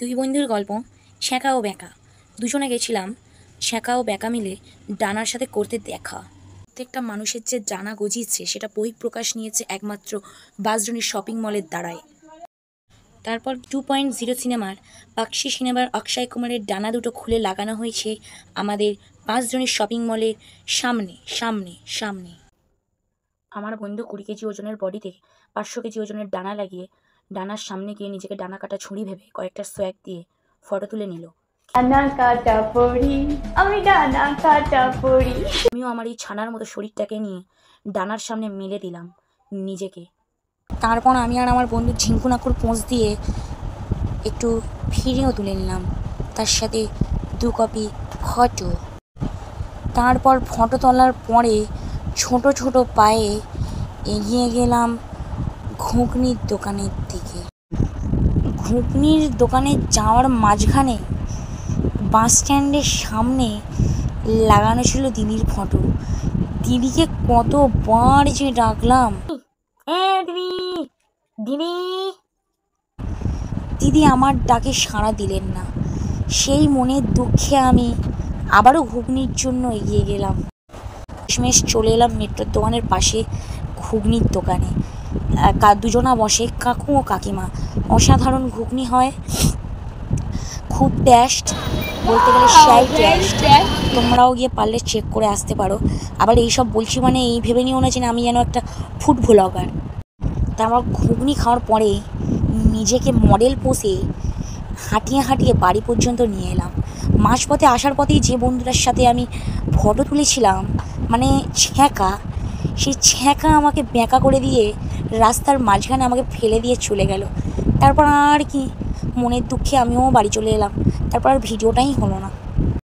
দুই বন্ধুর গল্প ছ্যাঁকা ও ব্যাকা। দুজনে গেছিলাম ছ্যাঁকা ও ব্যাকা মিলে ডানার সাথে করতে দেখা। প্রত্যেকটা মানুষের যে ডানা গজিয়েছে সেটা বহিঃপ্রকাশ নিয়েছে একমাত্র বাসজনির শপিং মলের দ্বারাই। তারপর 2.0 সিনেমার পাক্ষি সিনেমার অক্ষয় কুমারের ডানা দুটো খুলে লাগানো হয়েছে আমাদের বাসজনির শপিং মলের সামনে সামনে সামনে। আমার বন্ধু 20 কেজি ওজনের বডিতে 500 কেজি ওজনের ডানা লাগিয়ে ডানার সামনে গিয়ে নিজেকে ডানা কাটা ছুরি ভেবে কয়েকটা সোয়াগ দিয়ে ফটো তুলে নিল। ডানা কাটা পড়ি, আমি ডানা কাটা পড়ি। আমিও আমার এই ছানার মতো শরীরটাকে নিয়ে ডানার সামনে মেলে দিলাম নিজেকে। তারপর আমি আর আমার বন্ধু ঝিঙ্কুনাকুর পোঁজ দিয়ে একটু ভিডিও তুলে নিলাম, তার সাথে 2 কপি ফটো। তারপর ফটো তোলার পরে ছোট ছোট পায়ে এগিয়ে গেলাম ঘুগনির দোকানের দিকে। ঘুগনির দোকানে যাওয়ার মাঝখানে বাস স্ট্যান্ডের সামনে লাগানো ছিল দিদির ফটো। দিদিকে কতবার যে ডাকলাম, দিদি দিদি, দিদি আমার ডাকে সাড়া দিলেন না। সেই মনের দুঃখে আমি আবারও ঘুগনির জন্য এগিয়ে গেলাম। শেষমেশ চলে এলাম মেট্রোর দোকানের পাশে ঘুগনির দোকানে। দুজনা বসে, কাকু ও কাকিমা। অসাধারণ ঘুগনি হয়, খুব টেস্ট, বলতে গেলে সেই টেস্ট। তোমরাও গিয়ে পারলে চেক করে আসতে পারো। আবার এইসব বলছি মানে এই ভেবে নিও না যে আমি যেন একটা ফুড ব্লগার। তারপর ঘুগনি খাওয়ার পরে নিজেকে মডেল পোষে হাঁটিয়ে হাঁটিয়ে বাড়ি পর্যন্ত নিয়ে এলাম। মাঝপথে আসার পথেই যে বন্ধুটার সাথে আমি ফটো তুলেছিলাম, মানে ছ্যাঁকা, সেই ছ্যাঁকা আমাকে ব্যাঁকা করে দিয়ে রাস্তার মাঝখানে আমাকে ফেলে দিয়ে চলে গেল। তারপর আর কি, মনের দুঃখে আমিও বাড়ি চলে এলাম। তারপর আর ভিডিওটাই হলো না।